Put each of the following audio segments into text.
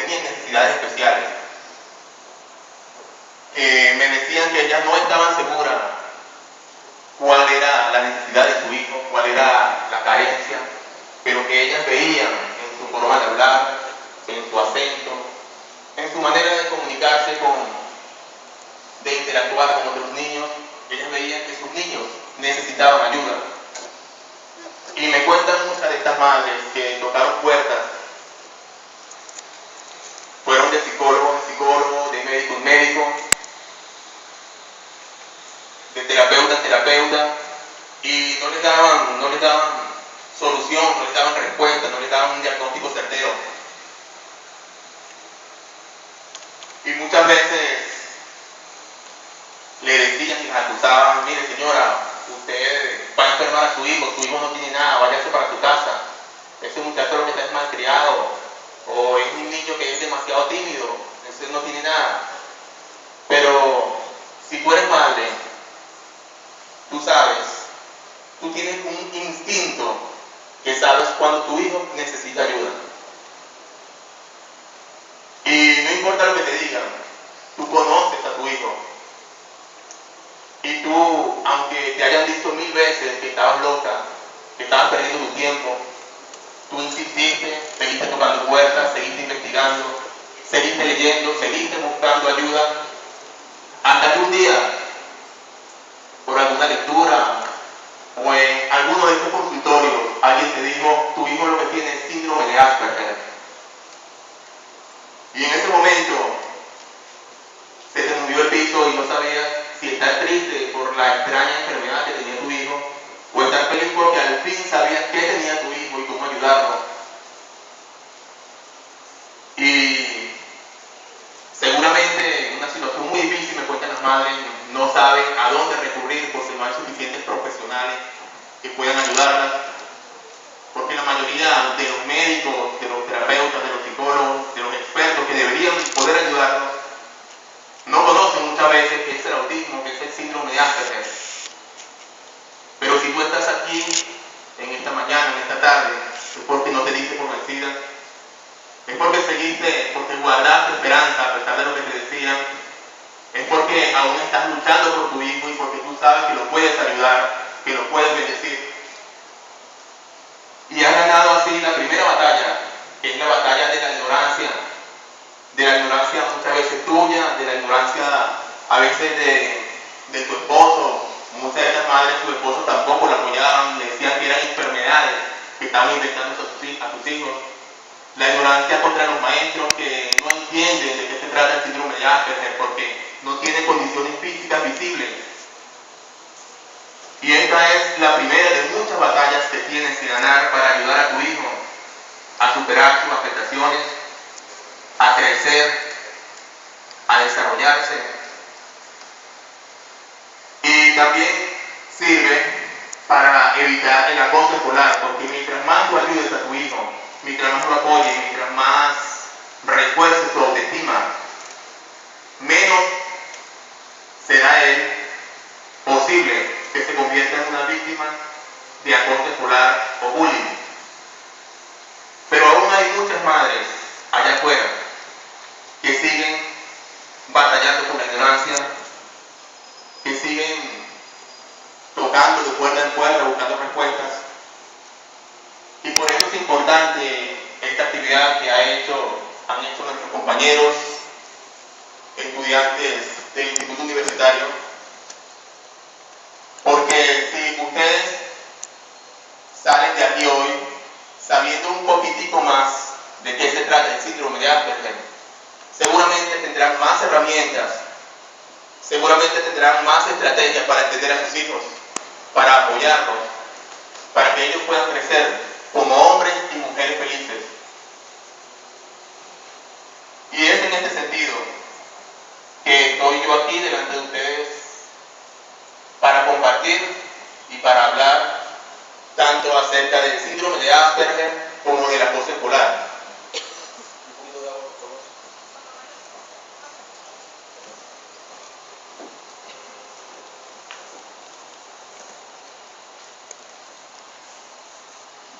tenían necesidades especiales. Me decían que ellas no estaban seguras cuál era la necesidad de su hijo, cuál era la carencia, pero que ellas veían en su forma de hablar, en su acento, en su manera de comunicarse, de interactuar con otros niños. Ellas veían que sus niños necesitaban ayuda. Y me cuentan muchas de estas madres que tocaron puertas, fueron de psicólogo en psicólogo, de médico en médico, de terapeuta en terapeuta, y no les daban solución, no les daban respuesta, no les daban un diagnóstico certero. Y muchas veces le decían y les acusaban: mire señora, usted va a enfermar a su hijo no tiene nada, váyase para su casa, ese muchacho lo que está es malcriado, o es un niño que es demasiado tímido, ese no tiene nada. Pero si tú eres madre, tú sabes, tú tienes un instinto que sabes cuando tu hijo necesita ayuda. Y no importa lo que te digan, tú conoces a tu hijo. Y tú, aunque te hayan dicho 1000 veces que estabas loca, que estabas perdiendo tu tiempo, tú insististe, seguiste tocando puertas, seguiste investigando, seguiste leyendo, seguiste buscando ayuda, hasta que un día, por alguna lectura o en alguno de estos consultorios, alguien te dijo: tu hijo lo que tiene es síndrome de Asperger. Y en ese momento se te movió el piso y no sabías si estar triste por la extraña enfermedad que tenía tu hijo, o estar feliz porque al fin sabías qué tenía tu hijo y cómo ayudarlo. Y seguramente en una situación muy difícil, me cuentan las madres, no saben a dónde recurrir porque no hay suficientes profesionales que puedan ayudarlas, porque la mayoría de los médicos, de los terapeutas, de los psicólogos, de los expertos que deberían poder ayudarnos, no conocen muchas veces qué es el autismo, qué es el síndrome de Asperger. Pero si tú estás aquí en esta mañana, en esta tarde, es porque no te diste por vencida, es porque seguiste, porque guardaste esperanza a pesar de lo que te decían, es porque aún estás luchando por tu hijo y porque tú sabes que lo puedes ayudar, que lo puedes bendecir. Y has ganado así la primera batalla, que es la batalla de la ignorancia muchas veces tuya, de la ignorancia a veces de tu esposo. Muchas de estas madres, tu esposo tampoco la apoyaban, le decían que eran enfermedades que estaban inventando a sus hijos. La ignorancia contra los maestros que no entienden de qué se trata el síndrome de Asperger porque no tienen condiciones físicas visibles. Y esta es la primera de muchas batallas que tienes que ganar para ayudar a tu hijo a superar sus afectaciones, a crecer, a desarrollarse. Y también sirve para evitar el acoso escolar, porque mientras más tú ayudes a tu hijo, mientras más lo apoyes, mientras más refuerces su autoestima, menos será él posible que se convierta en una víctima de acoso escolar o bullying. Pero aún hay muchas madres allá afuera que siguen batallando con la ignorancia, que siguen tocando de puerta en puerta buscando respuestas. Y por eso es importante esta actividad que han hecho nuestros compañeros, estudiantes del Instituto Universitario, porque si ustedes salen de aquí hoy sabiendo un poquitico más de qué se trata el síndrome de Asperger, seguramente tendrán más herramientas, seguramente tendrán más estrategias para entender a sus hijos, para apoyarlos, para que ellos puedan crecer como hombres y mujeres felices. Y es en este sentido que estoy yo aquí delante de ustedes para compartir y para hablar tanto acerca del síndrome de Asperger como del acoso escolar.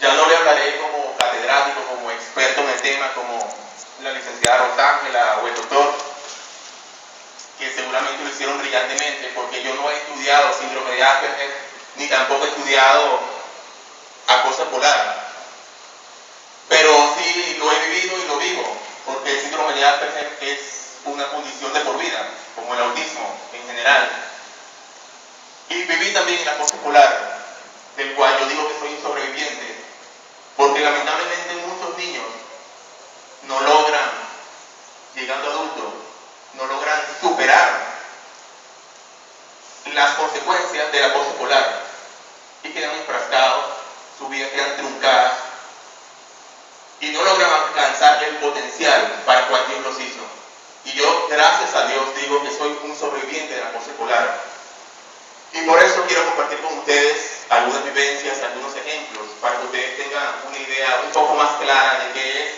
Ya no le hablaré como catedrático, como experto en el tema, como la licenciada Rosángela o el doctor, que seguramente lo hicieron brillantemente, porque yo no he estudiado síndrome de Asperger, ni tampoco he estudiado acoso polar. Pero sí lo he vivido y lo vivo, porque el síndrome de Asperger es una condición de por vida, como el autismo en general. Y viví también el acoso polar, del cual yo digo que soy un sobreviviente, porque lamentablemente muchos niños no logran, llegando a adultos, no logran superar las consecuencias del acoso polar y quedan enfrascados, su vida quedan truncadas y no logran alcanzar el potencial para el cual Dios los hizo. Y yo, gracias a Dios, digo que soy un sobreviviente del acoso polar. Y por eso quiero compartir con ustedes algunas vivencias, algunos ejemplos, para que ustedes tengan una idea un poco más clara de qué es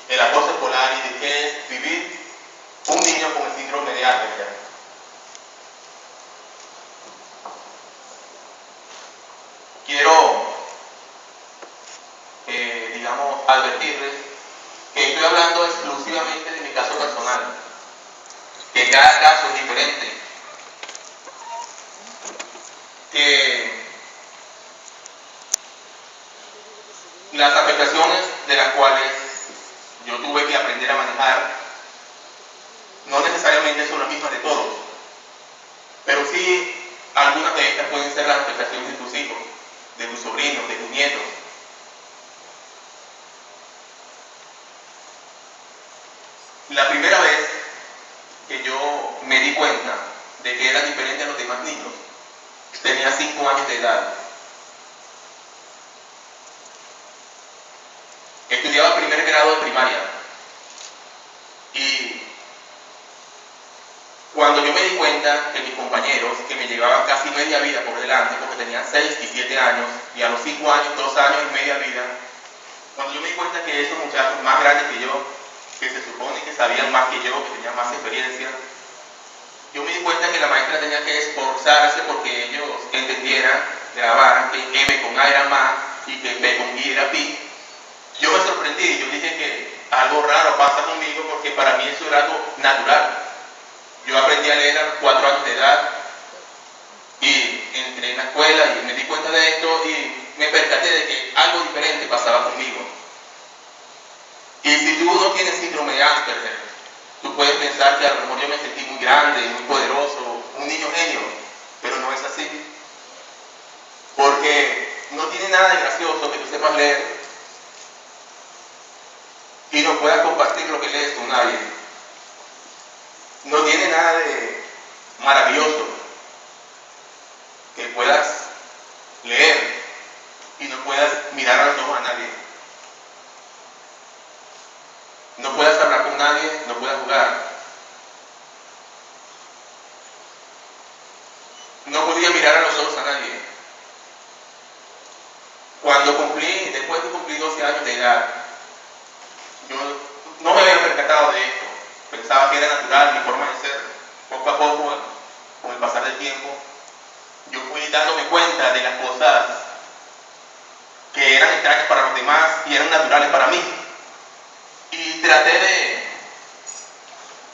el acoso escolar y de qué es vivir un niño con el síndrome de Asperger. Quiero, advertirles que estoy hablando exclusivamente de mi caso personal, que cada caso es diferente, que las afectaciones de las cuales yo tuve que aprender a manejar no necesariamente son las mismas de todos, pero sí algunas de estas pueden ser las afectaciones de tus hijos, de tus sobrinos, de tus nietos. La primera vez que yo me di cuenta de que era diferente a los demás niños, tenía 5 años de edad. Estudiaba primer grado de primaria. Y cuando yo me di cuenta que mis compañeros, que me llevaban casi media vida por delante, porque tenían 6 y 7 años, y a los 5 años, 2 años y media vida, cuando yo me di cuenta que esos muchachos más grandes que yo, que se supone que sabían más que yo, que tenían más experiencia, yo me di cuenta que la maestra tenía que esforzarse porque ellos entendieran, grabaran que M con A era más y que P con I era pi. Yo me sorprendí, yo dije que algo raro pasa conmigo porque para mí eso era algo natural. Yo aprendí a leer a los 4 años de edad y entré en la escuela y me di cuenta de esto y me percaté de que algo diferente pasaba conmigo. Y si tú no tienes síndrome de Asperger, tú puedes pensar que a lo mejor yo me sentí muy grande, muy poderoso, un niño genio, pero no es así. Porque no tiene nada de gracioso que tú sepas leer y no puedas compartir lo que lees con nadie. No tiene nada de maravilloso que puedas leer y no puedas mirar a los ojos a nadie. No puedas hablar con nadie, no puedas jugar. No podía mirar a los ojos a nadie. Después de cumplir 12 años de edad, yo no me había percatado de esto. Pensaba que era natural mi forma de ser. Poco a poco, con el pasar del tiempo, yo fui dándome cuenta de las cosas que eran extrañas para los demás y eran naturales para mí. Y traté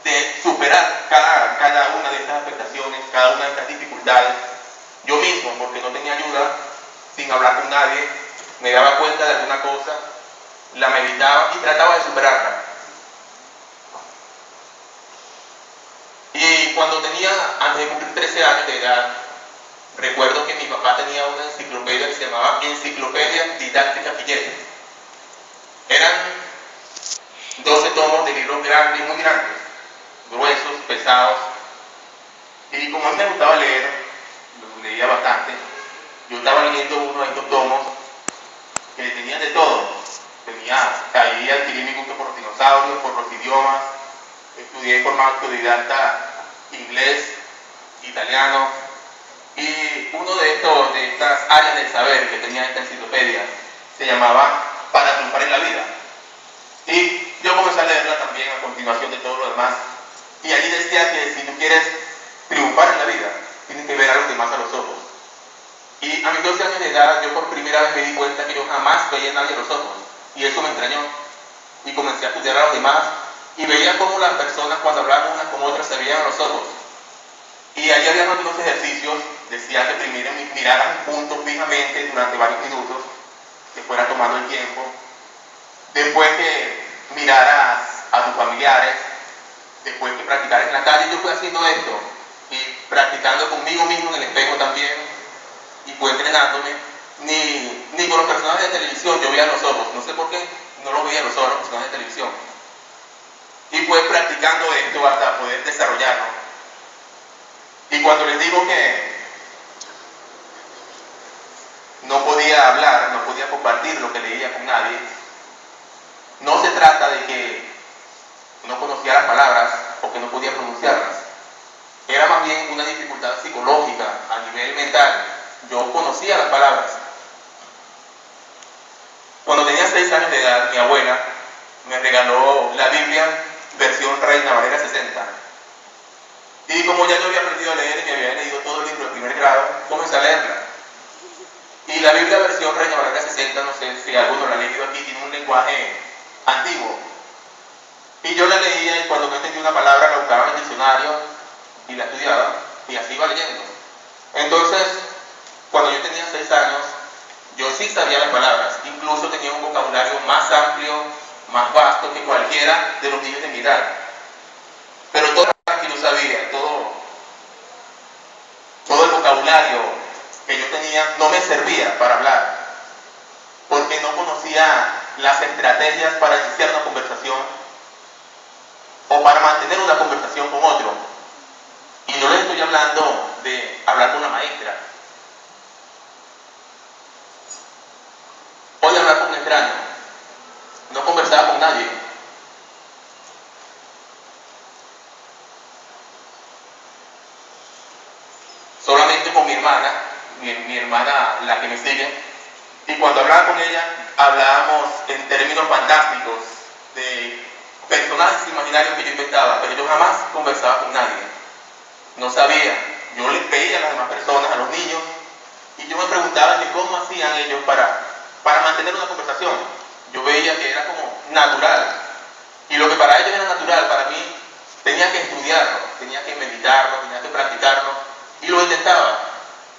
de superar cada una de estas afectaciones, cada una de estas dificultades, yo mismo, porque no tenía ayuda, sin hablar con nadie, me daba cuenta de alguna cosa, la meditaba y trataba de superarla. Y cuando antes de cumplir 13 años de edad, recuerdo que mi papá tenía una enciclopedia que se llamaba Enciclopedia Didáctica Pillet. Eran 12 tomos de libros grandes, muy grandes, gruesos, pesados. Y como a mí me gustaba leer, leía bastante, yo estaba leyendo uno de estos tomos que tenían de todo. Ahí adquirí mi gusto por los dinosaurios, por los idiomas, estudié de forma autodidacta inglés, italiano, y uno de estas áreas del saber que tenía esta enciclopedia se llamaba Para triunfar en la vida. Y yo comencé a leerla también a continuación de todo lo demás, y allí decía que si tú quieres triunfar en la vida, tienes que ver a los demás a los ojos. Y a mis 12 años de edad, yo por primera vez me di cuenta que yo jamás veía a nadie a los ojos, y eso me extrañó. Y comencé a estudiar a los demás, y veía cómo las personas cuando hablaban unas con otras se veían a los ojos. Y ahí había algunos ejercicios, decía que primero miraras un punto fijamente durante varios minutos, que fuera tomando el tiempo, después que miraras a tus familiares, después que practicaras en la calle. Yo fui haciendo esto y practicando conmigo mismo en el espejo también, y fue entrenándome. Ni con los personajes de televisión yo veía los ojos, no sé por qué no lo veía los ojos los personajes de televisión, y fue practicando esto hasta poder desarrollarlo. Y cuando les digo que no podía hablar, no podía compartir lo que leía con nadie, no se trata de que no conocía las palabras o que no podía pronunciarlas. Era más bien una dificultad psicológica a nivel mental. Yo conocía las palabras. Cuando tenía 6 años de edad, mi abuela me regaló la Biblia versión Reina Valera 60. Y como ya yo había aprendido a leer y me había leído todo el libro de primer grado, comencé a leerla. Y la Biblia versión Reina Valera 60, no sé si alguno la ha leído aquí, tiene un lenguaje antiguo. Y yo la leía, y cuando no entendía una palabra la buscaba en el diccionario y la estudiaba, y así iba leyendo. Entonces, cuando yo tenía 6 años, yo sí sabía las palabras, incluso tenía un vocabulario más amplio, más vasto que cualquiera de los niños de mi edad. Pero todo lo que yo sabía, todo el vocabulario que yo tenía no me servía para hablar, porque no conocía las estrategias para iniciar una conversación o para mantener una conversación con otro. Y no les estoy hablando de hablar con una maestra o de hablar con un extraño. No conversaba con nadie. Solamente con mi hermana, mi hermana, la que me sigue. Y cuando hablaba con ella, hablábamos en términos fantásticos de personajes imaginarios que yo inventaba, pero yo jamás conversaba con nadie. No sabía. Yo les veía a las demás personas, a los niños, y yo me preguntaba que cómo hacían ellos para mantener una conversación. Yo veía que era como natural. Y lo que para ellos era natural, para mí tenía que estudiarlo, tenía que meditarlo, tenía que practicarlo, y lo intentaba.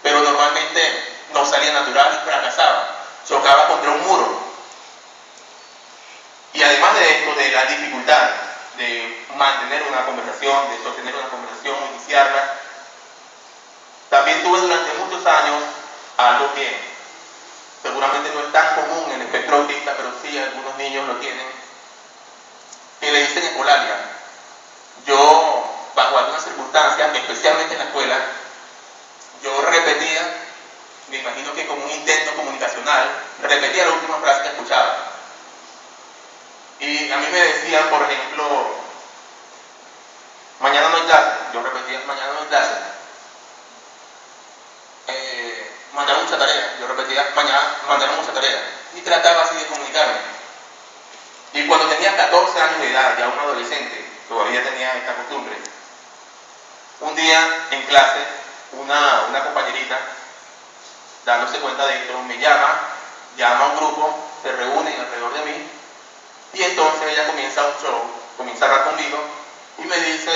Pero normalmente no salía natural y fracasaba. Chocaba contra un muro. Y además de esto, de la dificultad de mantener una conversación, de sostener una conversación, iniciarla, también tuve durante muchos años algo que seguramente no es tan común en el espectro autista, pero sí algunos niños lo tienen, que le dicen ecolalia. Yo, bajo algunas circunstancias, especialmente en la escuela, yo repetía, me imagino que como un intento comunicacional, repetía la última frase que escuchaba. Y a mí me decían, por ejemplo, mañana no hay clase. Yo repetía, mañana no hay clase. Mandaron mucha tarea. Yo repetía, mañana mandaron mucha tarea. Y trataba así de comunicarme. Y cuando tenía 14 años de edad, ya un adolescente, todavía tenía esta costumbre. Un día en clase, una compañerita, dándose cuenta de esto, me llama a un grupo, se reúnen alrededor de mí, y entonces ella comienza un show, comienza a hablar conmigo, y me dice,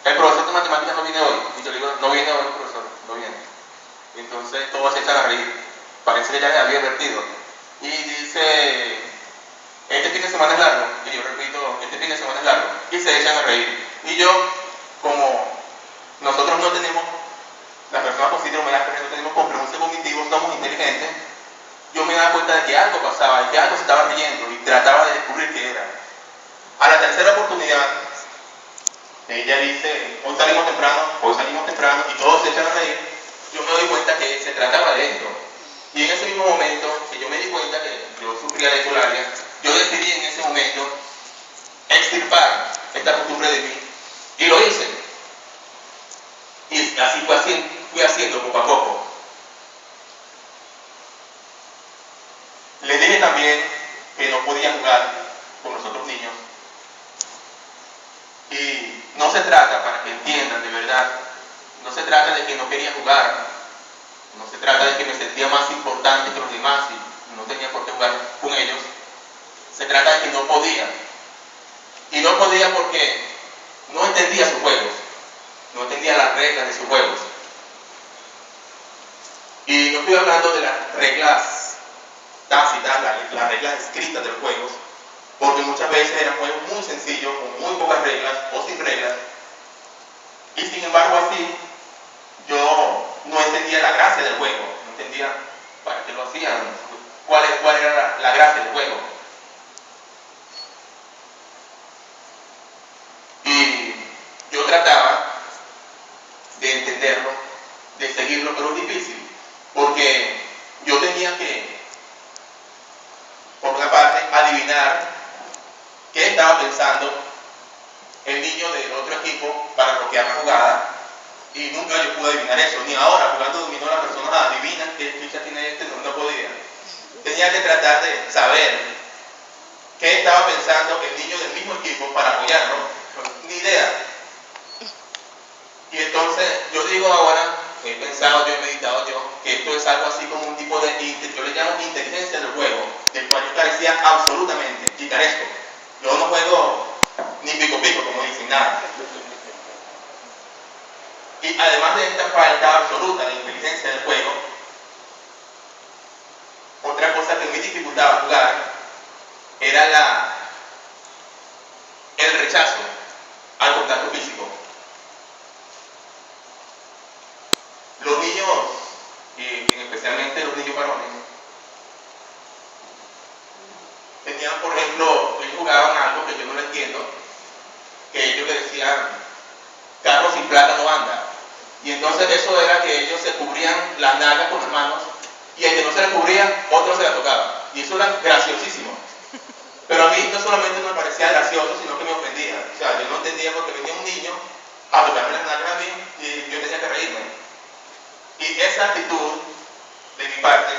el profesor de matemáticas no viene hoy. Y yo le digo, no viene hoy el profesor, no viene. Y entonces todos se echan a reír, parece que ya les había advertido. Y dice, este fin de semana es largo, y yo repito, este fin de semana es largo, y se echan a reír. Y yo, como nosotros no tenemos, las personas con síndrome de Asperger no tenemos comprensión cognitiva, somos inteligentes, yo me daba cuenta de que algo pasaba, y que algo se estaba riendo, y trataba de descubrir qué era. A la tercera oportunidad, ella dice, hoy salimos temprano, y todos se echan a reír. Yo me doy cuenta que se trataba de esto. Y en ese mismo momento, que yo me di cuenta que yo sufría de ecolalia, yo decidí en ese momento extirpar esta costumbre de mí, y lo hice. Y así fui haciendo poco a poco. Les dije también que no podía jugar con los otros niños. Y no se trata, para que entiendan de verdad, no se trata de que no quería jugar, no se trata de que me sentía más importante que los demás y no tenía por qué jugar con ellos. Se trata de que no podía. Y no podía porque no entendía sus juegos, no entendía las reglas de sus juegos. Y no estoy hablando de las reglas tácitas, las reglas escritas de los juegos, porque muchas veces eran juegos muy sencillos, con muy pocas reglas o sin reglas. Y sin embargo así, yo no entendía la gracia del juego, no entendía para qué lo hacían, cuál era la gracia del juego. Y yo trataba de entenderlo, de seguirlo, pero es difícil, porque yo tenía que, por una parte, adivinar qué estaba pensando el niño del otro equipo para bloquear la jugada, y nunca yo pude adivinar eso, ni ahora jugando dominó la persona adivina qué ficha tiene este, no podía. Tenía que tratar de saber qué estaba pensando el niño del mismo equipo para apoyarlo, ni idea. Y entonces yo digo ahora, he pensado yo, he meditado yo, que esto es algo así como un tipo de, yo le llamo inteligencia del juego, del cual yo carecía absolutamente, y carezco. Yo no juego ni pico pico, como dicen, nada. Y además de esta falta absoluta de inteligencia del juego, otra cosa que me dificultaba jugar era el rechazo al contacto físico. Los niños, y especialmente los niños varones, tenían, por ejemplo, ellos jugaban algo que yo no lo entiendo, que ellos le decían, carro sin plata no anda. Y entonces eso era que ellos se cubrían las nalgas con las manos, y el que no se le cubría, otro se la tocaba. Y eso era graciosísimo. Pero a mí no solamente me parecía gracioso, sino que me ofendía. O sea, yo no entendía por qué venía un niño a tocarme las nalgas a mí y yo tenía que reírme. Y esa actitud de mi parte,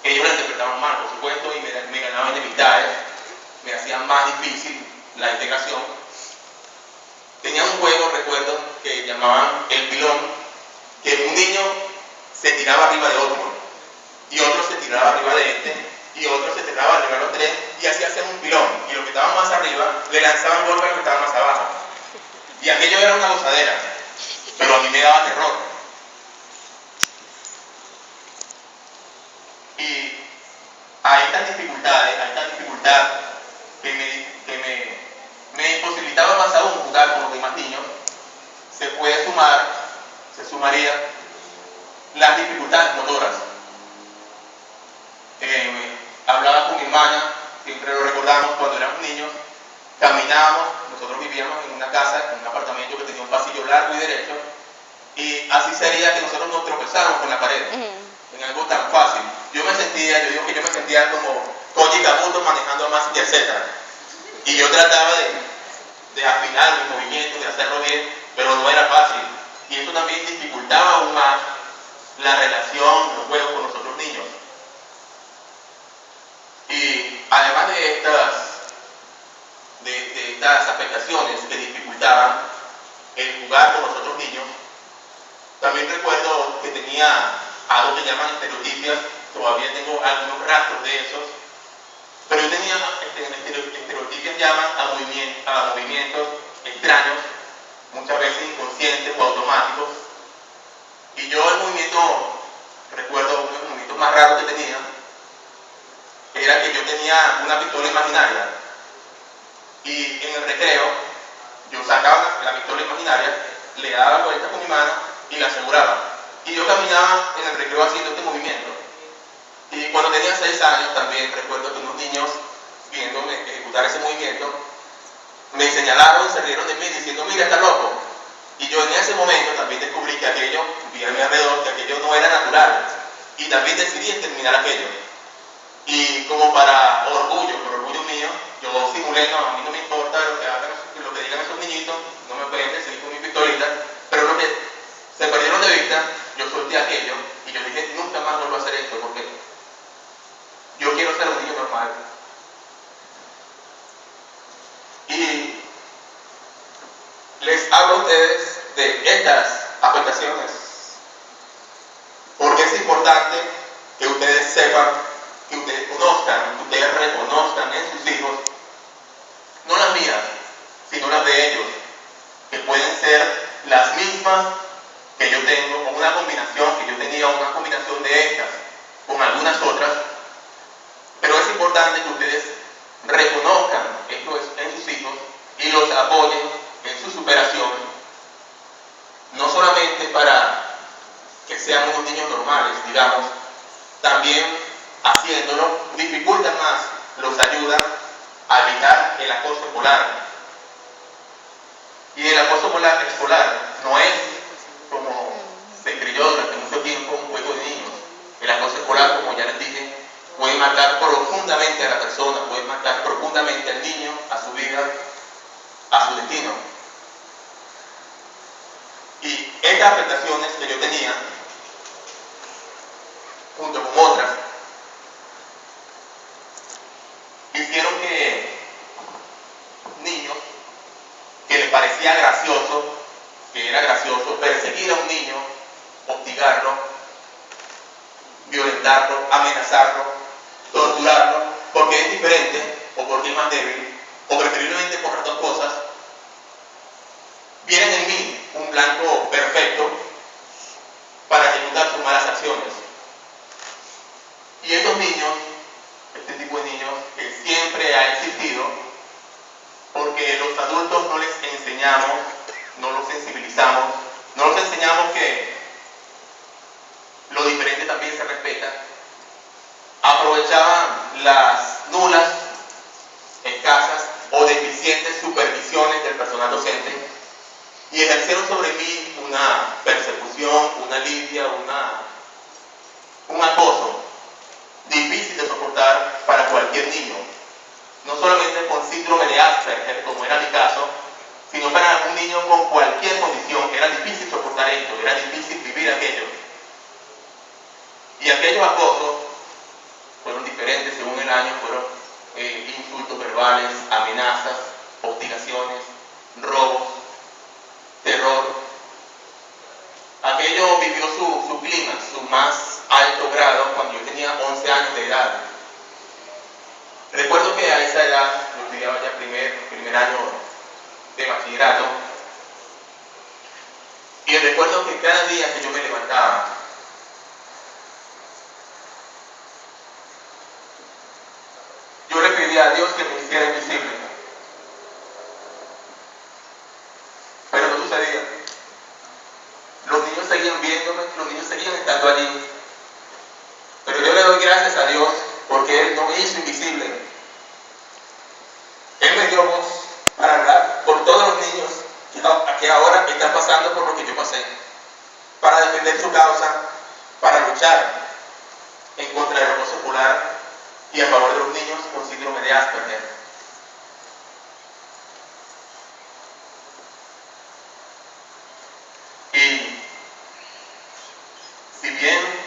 ellos la interpretaban mal, por supuesto, y me ganaban enemistades, me hacían más difícil la integración. Tenían un juego, recuerdo, que llamaban el pilón, que un niño se tiraba arriba de otro, y otro se tiraba arriba de este, y otro se tiraba arriba de los tres, y así hacían un pilón, y los que estaban más arriba le lanzaban golpes a los que estaban más abajo. Y aquello era una gozadera, pero a mí me daba terror. Y a esta dificultad que me imposibilitaba más aún jugar con los demás niños, se sumaría las dificultades motoras. Hablaba con mi hermana, siempre lo recordamos cuando éramos niños, caminábamos, nosotros vivíamos en una casa, en un apartamento que tenía un pasillo largo y derecho, y así sería que nosotros nos tropezáramos con la pared, en algo tan fácil. Yo me sentía como Koji Kabuto manejando a Mazinger Z, y yo trataba de afinar mis movimientos, de hacerlo bien, pero no era fácil, y eso también dificultaba aún más la relación, los juegos con los otros niños. Y además de estas afectaciones que dificultaban el jugar con los otros niños, también recuerdo que tenía algo que llaman estereotipias, todavía tengo algunos rastros de esos, pero yo tenía estereotipias llaman a movimientos extraños, muchas veces inconscientes o automáticos, y yo recuerdo uno de los movimientos más raros que tenía, era que yo tenía una pistola imaginaria, y en el recreo yo sacaba la pistola imaginaria, le daba la vuelta con mi mano y la aseguraba, y yo caminaba en el recreo haciendo este movimiento. Y cuando tenía 6 años también recuerdo que unos niños, viéndome ejecutar ese movimiento, me señalaron y se rieron de mí diciendo, mira, está loco. Y yo en ese momento también descubrí que aquello, vi a mi alrededor, que aquello no era natural, y también decidí exterminar aquello. Y como por orgullo mío, yo simulé, no, a mí no me importa lo que digan esos niñitos, no me pueden seguir con mi pistolita, pero lo que se perdieron de vista, yo solté aquello y yo dije, nunca más vuelvo a hacer esto, porque yo quiero ser un niño normal. Y les hablo a ustedes de estas afectaciones, porque es importante que ustedes sepan, que ustedes conozcan, que ustedes reconozcan en sus comparación de estas con algunas otras, pero es importante que ustedes reconozcan esto en sus hijos y los apoyen en su superación, no solamente para que sean unos niños normales, digamos, también haciéndolo dificulta más, los ayuda a evitar el acoso escolar. Y el acoso escolar no es, como se creyó durante mucho tiempo, un juego de niños. El acoso escolar, como ya les dije, puede marcar profundamente a la persona, puede marcar profundamente al niño, a su vida, a su destino. Y estas afectaciones que yo tenía, junto con otras, hicieron que niños que les parecía gracioso, que era gracioso perseguir a un niño, hostigarlo, violentarlo, amenazarlo, torturarlo, porque es diferente o porque es más débil, o preferiblemente por las dos cosas, vieron en mí un blanco perfecto para ejecutar sus malas acciones. Y estos niños, este tipo de niños que siempre ha existido, porque los adultos no les enseñamos, no los sensibilizamos, no los enseñamos que lo diferente también se respeta, aprovechaban las nulas, escasas o deficientes supervisiones del personal docente y ejercieron sobre mí una persecución, una lidia, un acoso difícil de soportar para cualquier niño, no solamente con síndrome de Asperger, como era mi caso, sino para un niño con cualquier condición. Era difícil soportar esto, era difícil vivir aquello. Y aquellos acosos fueron diferentes según el año, fueron insultos verbales, amenazas, hostigaciones, robos, terror. Aquello vivió su clima, su más alto grado cuando yo tenía 11 años de edad. Recuerdo que a esa edad, yo estudiaba ya primer año de bachillerato, y recuerdo que cada día que yo me levantaba, yo le pedía a Dios que me hiciera invisible, pero no sucedía. Los niños seguían viéndome, los niños seguían estando allí, pero yo le doy gracias a Dios porque Él no me hizo invisible. Él me dio voz para hablar por todos los niños que ahora están pasando por lo que yo pasé, para defender su causa, para luchar en contra del acoso escolar y a favor de los niños con síndrome de Asperger. Y si bien,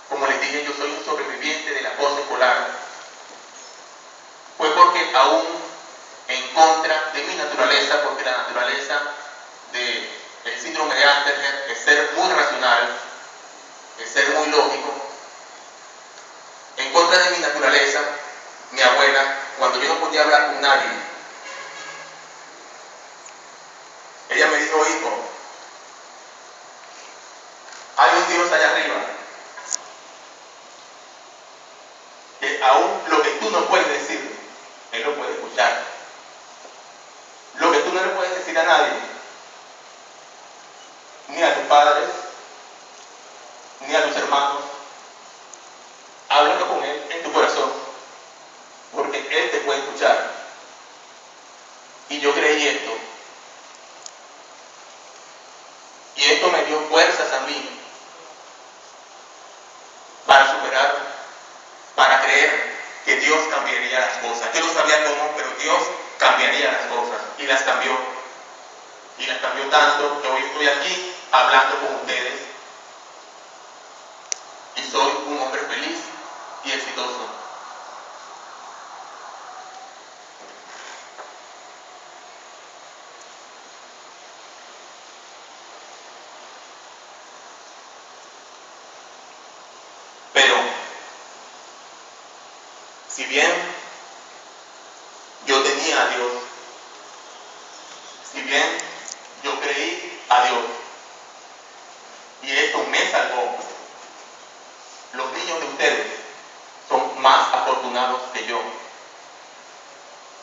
como les dije, yo soy un sobreviviente del acoso escolar, fue porque aún en contra de mi naturaleza, porque la naturaleza del síndrome de Asperger es ser muy racional, es ser muy lógico. En contra de mi naturaleza, mi abuela, cuando yo no podía hablar con nadie, ella me dijo: hijo, hay un Dios allá arriba, que aún lo que tú no puedes decir, Él lo puede escuchar. Lo que tú no le puedes decir a nadie, ni a tus padres, ni a tus hermanos, háblalo con Él en tu corazón, porque Él te puede escuchar. Y yo creí esto. Y esto me dio fuerzas a mí para superar, para creer que Dios cambiaría las cosas. Yo no sabía cómo, pero Dios cambiaría las cosas. Y las cambió. Y las cambió tanto que hoy estoy aquí hablando con ustedes. Y soy un hombre feliz y exitoso. Pero, si bien yo tenía a Dios, si bien yo creí a Dios y esto me salvó. Los niños de ustedes son más afortunados que yo.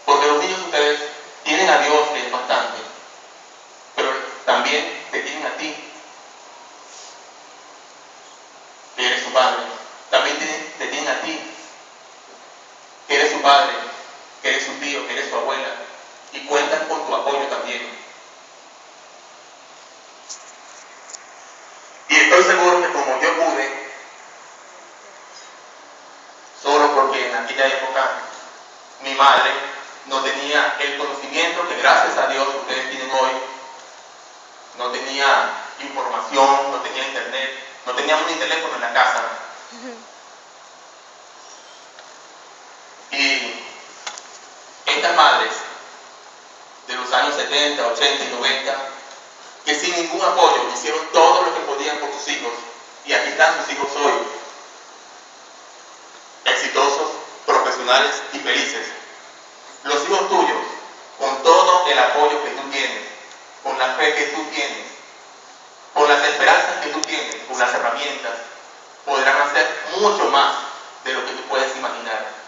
Porque los niños de ustedes tienen a Dios, que es bastante, pero también te tienen a ti, que eres su padre. También te tienen a ti, que eres su padre, que eres su tío, que eres su abuela, y cuentan con tu apoyo también. Y estoy seguro que como yo pude, solo porque en aquella época mi madre no tenía el conocimiento que gracias a Dios ustedes tienen hoy, no tenía información, no tenía internet, no teníamos ni teléfono en la casa. Y estas madres de los años 70, 80 y 90, que sin ningún apoyo hicieron todo lo que podían por sus hijos, y aquí están sus hijos hoy, exitosos, profesionales y felices. Los hijos tuyos, con todo el apoyo que tú tienes, con la fe que tú tienes, con las esperanzas que tú tienes, con las herramientas, podrán hacer mucho más de lo que tú puedes imaginar.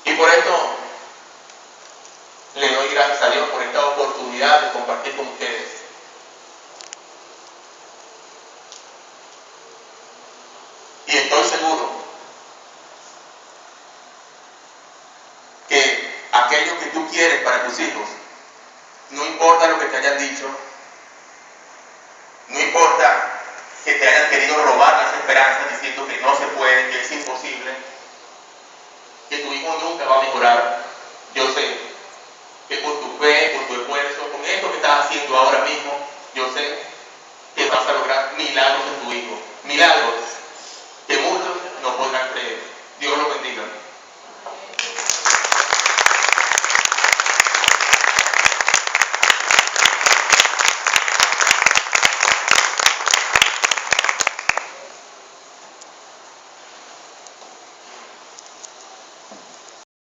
Y por esto le doy gracias a Dios por esta oportunidad de compartir con ustedes. Y estoy seguro que aquello que tú quieres para tus hijos, no importa lo que te hayan dicho, no importa que te hayan querido robar las esperanzas diciendo que no se puede, que es imposible, que tu hijo nunca va a mejorar, yo sé que por tu fe, por tu esfuerzo, con esto que estás haciendo ahora mismo, yo sé que vas a lograr milagros en tu hijo. Milagros que muchos no podrán creer. Dios los bendiga.